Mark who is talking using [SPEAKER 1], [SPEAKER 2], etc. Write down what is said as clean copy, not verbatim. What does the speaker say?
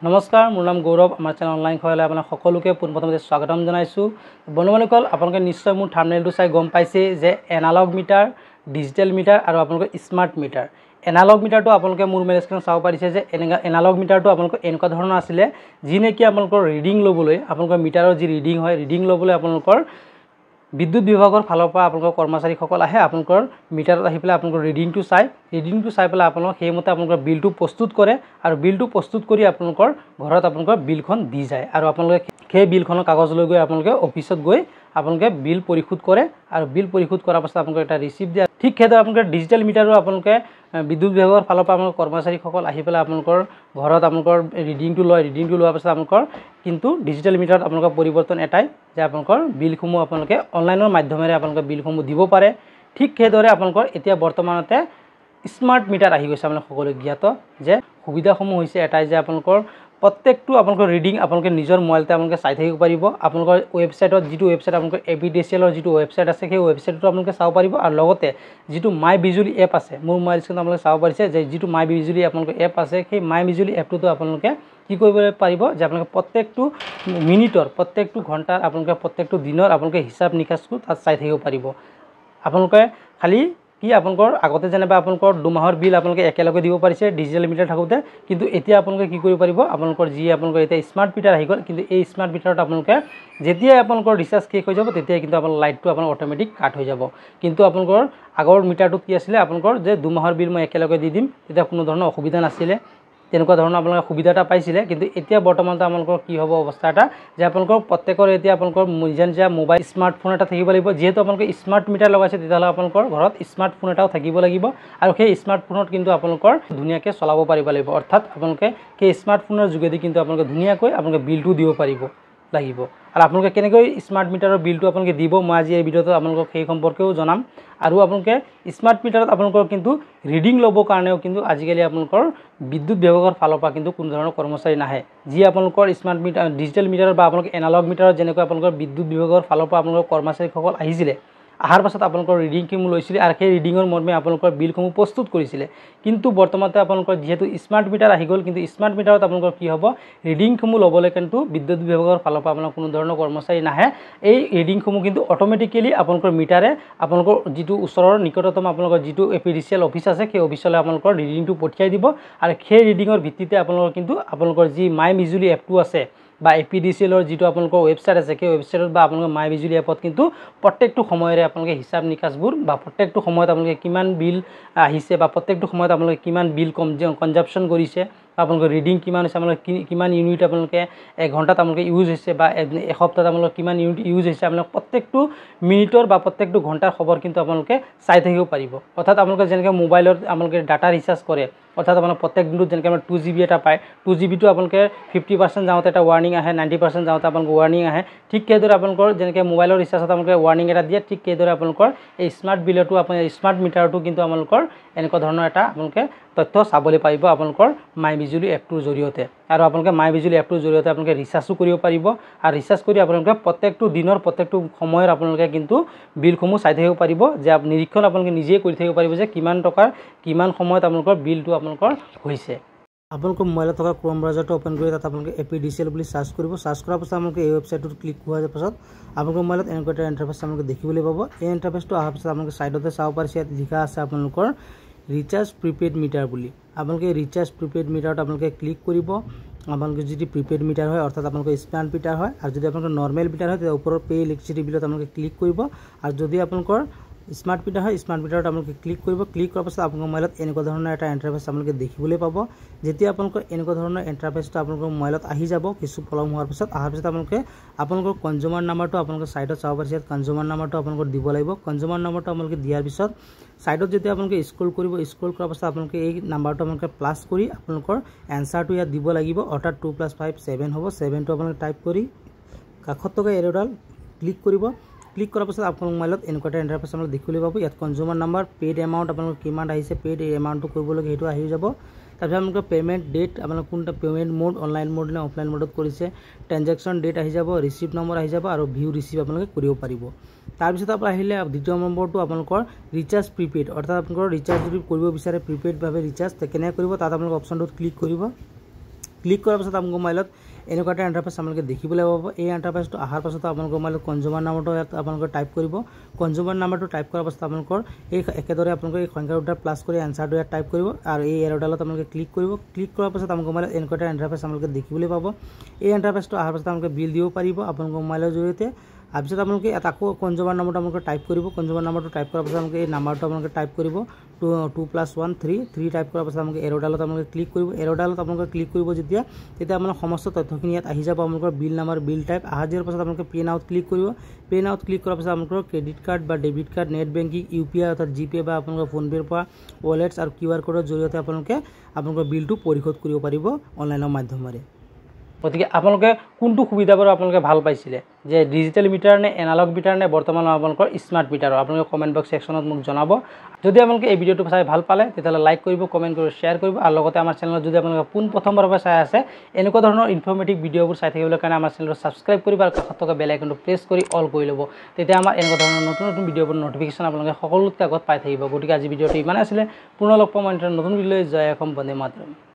[SPEAKER 1] নমস্কাৰ, মোৰ নাম গৌৰৱ। আমাৰ চেনেল অনলাইন খোৱালে আপোনাক সকলোকে পোনপ্ৰথমতে স্বাগতম জনাইছোঁ। বন্ধুসকল, আপোনালোকে নিশ্চয় মোৰ থাম্বনেইলটো চাই গম পাইছে যে এনালগ মিটাৰ, ডিজিটেল মিটাৰ আৰু আপোনালোকৰ স্মাৰ্ট মিটাৰ। এনালগ মিটাৰটো আপোনালোকে মোৰ মোবাইল স্ক্ৰীনত চাব পাৰিছে যে এনালগ মিটাৰটো আপোনালোকৰ এনেকুৱা ধৰণৰ আছিলে, যি নেকি আপোনালোকৰ ৰিডিং ল'বলৈ, আপোনালোকৰ মিটাৰৰ যি ৰিডিং হয়, ৰিডিং ল'বলৈ আপোনালোকৰ বিদ্যুৎ বিভাগৰ ফালৰ পৰা আপোনালোকৰ কৰ্মচাৰীসকল আহে, আপোনালোকৰ মিটাৰত আহি পেলাই আপোনালোকৰ ৰিডিংটো চাই পেলাই আপোনালোকক সেইমতে আপোনালোকৰ বিলটো প্ৰস্তুত কৰে আৰু বিলটো প্ৰস্তুত কৰি আপোনালোকৰ ঘৰত আপোনালোকৰ বিলখন দি যায় আৰু আপোনালোকে সেই বিলখনৰ কাগজ লৈ গৈ আপোনালোকে অফিচত গৈ আপোনালোকে বিল পৰিশোধ কৰে আৰু বিল পৰিশোধ কৰাৰ পাছত আপোনালোকে এটা ৰিচিপ্ট দিয়ে। ঠিক সেইদৰে আপোনালোকে ডিজিটেল মিটাৰো আপোনালোকে বিদ্যুৎ বিভাগৰ ফালৰ পৰা আপোনালোকৰ কৰ্মচাৰীসকল আহি পেলাই আপোনালোকৰ ঘৰত আপোনালোকৰ ৰিডিংটো লয়। ৰিডিংটো লোৱাৰ পাছত আপোনালোকৰ কিন্তু ডিজিটেল মিটাৰত আপোনালোকৰ পৰিৱৰ্তন এটাই যে আপোনালোকৰ বিলসমূহ আপোনালোকে অনলাইনৰ মাধ্যমেৰে আপোনালোকে বিলসমূহ দিব পাৰে। ঠিক সেইদৰে আপোনালোকৰ এতিয়া বৰ্তমানতে স্মাৰ্ট মিটাৰ আহি গৈছে। আপোনালোক সকলোৱে জ্ঞাত যে সুবিধাসমূহ হৈছে এটাই যে আপোনালোকৰ প্ৰত্যেকটো আপোনালোকৰ ৰিডিং আপোনালোকে নিজৰ মোবাইলতে আপোনালোকে চাই থাকিব পাৰিব। আপোনালোকৰ ৱেবছাইটত যিটো ৱেবছাইট আপোনালোকৰ APDCLৰ যিটো ৱেবছাইট আছে, সেই ৱেবছাইটটো আপোনালোকে চাব পাৰিব আৰু লগতে যিটো মাই বিজুলী এপ আছে, মোৰ মোবাইল স্ক্ৰীণত আপোনালোকে চাব পাৰিছে যে যিটো মাই বিজুলী আপোনালোকৰ এপ আছে, সেই মাই বিজুলী এপটোতো আপোনালোকে কি কৰিব পাৰিব যে আপোনালোকে প্ৰত্যেকটো মিনিটৰ, প্ৰত্যেকটো ঘণ্টাৰ, আপোনালোকে প্ৰত্যেকটো দিনৰ আপোনালোকে হিচাপ নিকাচটো তাত চাই থাকিব পাৰিব। আপোনালোকে খালি কি আপোনালোকৰ আগতে যেনিবা আপোনালোকৰ 2 মাহৰ বিল আপোনালোকে একেলগে দিব পাৰিছে ডিজিটেল মিটাৰ থাকোঁতে, কিন্তু এতিয়া আপোনালোকে কি কৰিব পাৰিব, আপোনালোকৰ যি আপোনালোকৰ এতিয়া স্মাৰ্ট মিটাৰ আহি গ'ল, কিন্তু এই স্মাৰ্ট মিটাৰত আপোনালোকে যেতিয়াই আপোনালোকৰ ৰিচাৰ্জ শেষ হৈ যাব তেতিয়াই কিন্তু আপোনাৰ লাইটটো আপোনাৰ অট'মেটিক কাট হৈ যাব। কিন্তু আপোনালোকৰ আগৰ মিটাৰটোত কি আছিলে, আপোনালোকৰ যে 2 মাহৰ বিল মই একেলগে দি দিম, তেতিয়া কোনো ধৰণৰ অসুবিধা নাছিলে, তেনেকুৱা ধৰণৰ আপোনালোকে সুবিধা এটা পাইছিলে। কিন্তু এতিয়া বৰ্তমানতে আপোনালোকৰ কি হ'ব অৱস্থা এটা যে আপোনালোকৰ প্ৰত্যেকৰ এতিয়া আপোনালোকৰ নিজা নিজা মোবাইল স্মাৰ্টফোন এটা থাকিব লাগিব। যিহেতু আপোনালোকে স্মাৰ্ট মিটাৰ লগাইছে, তেতিয়াহ'লে আপোনালোকৰ ঘৰত স্মাৰ্টফোন এটাও থাকিব লাগিব আৰু সেই স্মাৰ্টফোনত কিন্তু আপোনালোকৰ ধুনীয়াকৈ চলাব পাৰিব লাগিব। অৰ্থাৎ আপোনালোকে সেই স্মাৰ্টফোনৰ যোগেদি কিন্তু আপোনালোকে ধুনীয়াকৈ আপোনালোকে বিলটো দিব পাৰিব লাগিব। আৰু আপোনালোকে কেনেকৈ স্মাৰ্ট মিটাৰৰ বিলটো আপোনালোকে দিব, মই আজি এই ভিডিঅ'টো আপোনালোকক সেই সম্পৰ্কেও জনাম। আৰু আপোনালোকে স্মাৰ্ট মিটাৰত আপোনালোকৰ কিন্তু ৰিডিং ল'বৰ কাৰণেও কিন্তু আজিকালি আপোনালোকৰ বিদ্যুৎ বিভাগৰ ফালৰ পৰা কিন্তু কোনো ধৰণৰ কৰ্মচাৰী নাহে। যি আপোনালোকৰ স্মাৰ্ট মিটাৰ, ডিজিটেল মিটাৰত বা আপোনালোকৰ এনালগ মিটাৰত যেনেকৈ আপোনালোকৰ বিদ্যুৎ বিভাগৰ ফালৰ পৰা আপোনালোকৰ কৰ্মচাৰীসকল আহিছিলে, অহাৰ পাছত আপোনালোকৰ ৰিডিংসমূহ লৈছিলে আৰু সেই ৰিডিঙৰ মৰ্মে আপোনালোকৰ বিলসমূহ প্ৰস্তুত কৰিছিলে। কিন্তু বৰ্তমানতে আপোনালোকৰ যিহেতু স্মাৰ্ট মিটাৰ আহি গ'ল, কিন্তু স্মাৰ্ট মিটাৰত আপোনালোকৰ কি হ'ব, ৰিডিংসমূহ ল'বলৈ কিন্তু বিদ্যুৎ বিভাগৰ ফালৰ পৰা আপোনালোকৰ কোনো ধৰণৰ কৰ্মচাৰী নাহে। এই ৰিডিংসমূহ কিন্তু অট'মেটিকেলি আপোনালোকৰ মিটাৰে আপোনালোকৰ যিটো ওচৰৰ নিকটতম আপোনালোকৰ যিটো APDCL অফিচ আছে, সেই অফিচলৈ আপোনালোকৰ ৰিডিংটো পঠিয়াই দিব আৰু সেই ৰিডিঙৰ ভিত্তিতে আপোনালোকৰ কিন্তু আপোনালোকৰ যি মাই বিজুলী এপটো আছে বা APDCLৰ যিটো আপোনালোকৰ ৱেবছাইট আছে, সেই ৱেবছাইটত বা আপোনালোকৰ মাই বিজুলী এপত কিন্তু প্ৰত্যেকটো সময়ৰে আপোনালোকে হিচাপ নিকাচবোৰ বা প্ৰত্যেকটো সময়ত আপোনালোকে কিমান বিল আহিছে বা প্ৰত্যেকটো সময়ত আপোনালোকে কিমান বিল কনজাম্পশ্যন কৰিছে, আপোনালোকৰ ৰিডিং কিমান হৈছে, আপোনালোকে কিমান ইউনিট আপোনালোকে এঘণ্টাত আপোনালোকে ইউজ হৈছে বা এসপ্তাহত আপোনালোকে কিমান ইউনিট ইউজ হৈছে, আপোনালোকে প্ৰত্যেকটো মিনিটৰ বা প্ৰত্যেকটো ঘণ্টাৰ খবৰ কিন্তু আপোনালোকে চাই থাকিব পাৰিব। অৰ্থাৎ আপোনালোকে যেনেকৈ মোবাইলত আপোনালোকে ডাটা ৰিচাৰ্জ কৰে, অৰ্থাৎ আপোনালোকে প্ৰত্যেক দিনটোত যেনেকৈ আমাৰ 2GB এটা পায়, 2GBটো আপোনালোকে 50% যাওঁতে এটা ৱাৰ্নিং আহে, 90% যাওঁতে আপোনালোকৰ ৱাৰ্নিং আহে। ঠিক সেইদৰে আপোনালোকৰ যেনেকৈ মোবাইলৰ ৰিচাৰ্জত আপোনালোকে ৱাৰ্নিং এটা দিয়ে, ঠিক সেইদৰে আপোনালোকৰ এই স্মাৰ্ট বিলতো আপোনাৰ স্মাৰ্ট মিটাৰটো কিন্তু আপোনালোকৰ এনেকুৱা ধৰণৰ এটা আপোনালোকে তথ্য চাবলৈ পাৰিব আপোনালোকৰ মাই বিজুলী এপটোৰ জৰিয়তে। আৰু আপোনালোকে মাই বিজুলী এপটোৰ জৰিয়তে আপোনালোকে ৰিচাৰ্জো কৰিব পাৰিব আৰু ৰিচাৰ্জ কৰি আপোনালোকে প্ৰত্যেকটো দিনৰ প্ৰত্যেকটো সময়ৰ আপোনালোকে কিন্তু বিলসমূহ চাই থাকিব পাৰিব, যে নিৰীক্ষণ আপোনালোকে নিজেই কৰি থাকিব পাৰিব যে কিমান টকাৰ কিমান সময়ত আপোনালোকৰ বিলটো আপোনালোকৰ হৈছে। আপোনালোকৰ মোবাইলত থকা ক্ৰম ব্ৰাউজাৰটো অ'পেন কৰি তাত আপোনালোকে APDCL বুলি চাৰ্চ কৰিব। চাৰ্চ কৰাৰ পাছত আপোনালোকে এই ৱেবছাইটটোত ক্লিক কৰাৰ পাছত আপোনালোকৰ মোবাইলত এনেকুৱা এটা ইণ্টাৰফেচ আপোনালোকে দেখিবলৈ পাব। এই ইণ্টাৰফেচটো অহাৰ পাছত আপোনালোকে ছাইডতে চাব পাৰিছে, ইয়াত লিখা আছে আপোনালোকৰ ৰিচাৰ্জ প্ৰিপেইড মিটাৰ বুলি। আপোনালোকে ৰিচাৰ্জ প্ৰিপেইড মিটাৰত আপোনালোকে ক্লিক কৰিব। আপোনালোকে যদি প্ৰিপেইড মিটাৰ হয়, অৰ্থাৎ আপোনালোকৰ স্মাৰ্ট মিটাৰ হয়, আৰু যদি আপোনালোকৰ নৰ্মেল মিটাৰ হয়, তেতিয়া ওপৰৰ পে ইলেক্ট্ৰিচিটি বিলত আপোনালোকে ক্লিক কৰিব। আৰু যদি আপোনালোকৰ স্মাৰ্ট মিটাৰ হয়, স্মাৰ্ট মিটাৰত আপোনালোকে ক্লিক কৰিব। ক্লিক কৰাৰ পাছত আপোনালোকৰ মোবাইলত এনেকুৱা ধৰণৰ এটা ইণ্টাৰফেচ আপোনালোকে দেখিবলৈ পাব। যেতিয়া আপোনালোকৰ এনেকুৱা ধৰণৰ ইণ্টাৰফেচটো আপোনালোকৰ মোবাইলত আহি যাব, কিছু পলম হোৱাৰ পিছত আপোনালোকৰ কনজিউমাৰ নাম্বাৰটো আপোনালোকে ছাইডত চাব পাৰিছে, কনজিউমাৰ নাম্বাৰটো আপোনালোকৰ দিব লাগিব। কনজিউমাৰ নাম্বাৰটো আপোনালোকে দিয়াৰ পিছত ছাইডত যেতিয়া আপোনালোকে স্ক্ৰল কৰিব, স্ক্ৰল কৰাৰ পাছত আপোনালোকে এই নাম্বাৰটো আপোনালোকে প্লাছ কৰি আপোনালোকৰ এনচাৰটো ইয়াত দিব লাগিব, অৰ্থাৎ 2 + 5 7 হ'ব। 7টো আপোনালোকে টাইপ কৰি কাষত থকা এৰোডাল ক্লিক কৰিব। ক্লিক কৰাৰ পাছত আপোনাৰ মোবাইলত এনেকুৱা এটা ইণ্টাৰফেচ আপোনালোকে দেখিবলৈ পাব। ইয়াত কনজিউমাৰ নাম্বাৰ, পেইড এমাউণ্ট আপোনালোকৰ কিমান আহিছে, পেইড এমাউণ্টটো কৰিবলগীয়া সেইটো আহি যাব। তাৰপিছত আপোনালোকৰ পে'মেণ্ট ডেট, আপোনালোকে কোনটা পে'মেণ্ট মোড, অনলাইন মোড নে অফলাইন মোডত কৰিছে, ট্ৰেনজেকশ্যন ডেট আহি যাব, ৰিচিপ্ট নম্বৰ আহি যাব আৰু ভিউ ৰিচিপ্ট আপোনালোকে কৰিব পাৰিব। তাৰপিছত আপোনাৰ আহিলে দ্বিতীয় নম্বৰটো আপোনালোকৰ ৰিচাৰ্জ প্ৰিপেইড, অৰ্থাৎ আপোনালোকৰ ৰিচাৰ্জ যদি কৰিব বিচাৰে প্ৰিপেইডভাৱে ৰিচাৰ্জ কেনেকৈ কৰিব, তাত আপোনালোকে অপশ্যনটোত ক্লিক কৰিব। ক্লিক কৰাৰ পাছত আপোনালোকৰ মোবাইলত এনেকুৱা এটা ইণ্টাৰফেচ আপোনালোকে দেখিবলৈ পাব। এই ইণ্টাৰফেচটো অহাৰ পাছত আপোনালোকৰ মোবাইলত কনজিউমাৰ নাম্বাৰটো ইয়াত আপোনালোকে টাইপ কৰিব। কনজিউমাৰ নাম্বাৰটো টাইপ কৰাৰ পাছত আপোনালোকৰ এই একেদৰে আপোনালোকে এই সংখ্যা দুটা প্লাছ কৰি এনচাৰটো ইয়াত টাইপ কৰিব আৰু এই এৰ'ডালত আপোনালোকে ক্লিক কৰিব। ক্লিক কৰাৰ পাছত আপোনালোকৰ মোবাইলত এনেকুৱা এটা ইণ্টাৰফেচ আপোনালোকে দেখিবলৈ পাব। এই ইণ্টাৰফেচটো অহাৰ পাছত আপোনালোকে বিল দিব পাৰিব আপোনালোকৰ মোবাইলৰ জৰিয়তে। তাৰপিছত আপোনালোকে ইয়াত আকৌ কনজিউমাৰ নাম্বাৰটো আপোনালোকে টাইপ কৰিব। কনজিউমাৰ নাম্বাৰটো টাইপ কৰাৰ পাছত আপোনালোকে এই নাম্বাৰটো আপোনালোকে টাইপ কৰিব 2+1 3 টাইপ কৰাৰ পাছত আপোনালোকে এৰ'ডালত আপোনালোকে ক্লিক কৰিব। এৰ'ডালত আপোনালোকে ক্লিক কৰিব তেতিয়া আপোনালোকৰ সমস্ত তথ্যখিনি ইয়াত আহি যাব। আপোনালোকৰ বিল নাম্বাৰ, বিল টাইপ অহাৰ যোৱাৰ পাছত আপোনালোকে পে নাওত ক্লিক কৰিব। পে নাওত ক্লিক কৰাৰ পাছত আপোনালোকৰ ক্ৰেডিট কাৰ্ড বা debit card, net banking, UPI অৰ্থাৎ জিপে বা আপোনালোকৰ ফোনপেৰ পৰা ৱালেটছ আৰু QR কোডৰ জৰিয়তে আপোনালোকৰ বিলটো পৰিশোধ কৰিব পাৰিব অনলাইনৰ মাধ্যমেৰে। গতিকে আপোনালোকে কোনটো সুবিধা বাৰু আপোনালোকে ভাল পাইছিলে, যে ডিজিটেল মিটাৰ নে এনালগ মিটাৰ নে বৰ্তমান আপোনালোকৰ স্মাৰ্ট মিটাৰ? আপোনালোকে কমেণ্ট বক্স ছেকশ্যনত মোক জনাব। যদি আপোনালোকে এই ভিডিঅ'টো চাই ভাল পালে তেতিয়াহ'লে লাইক কৰিব, কমেণ্ট কৰিব, শ্বেয়াৰ কৰিব আৰু লগতে আমাৰ চেনেলত যদি আপোনালোকে পোনপ্ৰথমবাৰৰ পৰা চাই আছে এনেকুৱা ধৰণৰ ইনফৰ্মেটিভ ভিডিঅ'বোৰ চাই থাকিবলৈ কাৰণে আমাৰ চেনেলটো ছাবস্ক্ৰাইব কৰিব আৰু কাষত থকা বেল আইকনটো প্ৰেছ কৰি অল কৰি ল'ব। তেতিয়া আমাৰ এনেকুৱা ধৰণৰ নতুন নতুন ভিডিঅ'বোৰ নটিফিকেশ্যন আপোনালোকে সকলোতকৈ আগত পাই থাকিব। গতিকে আজি ভিডিঅ'টো ইমানে আছিলে। পুনৰ লগ পাম নতুন ভিডিঅ'লৈ। জয় অসম, বন্দে মাতৰম।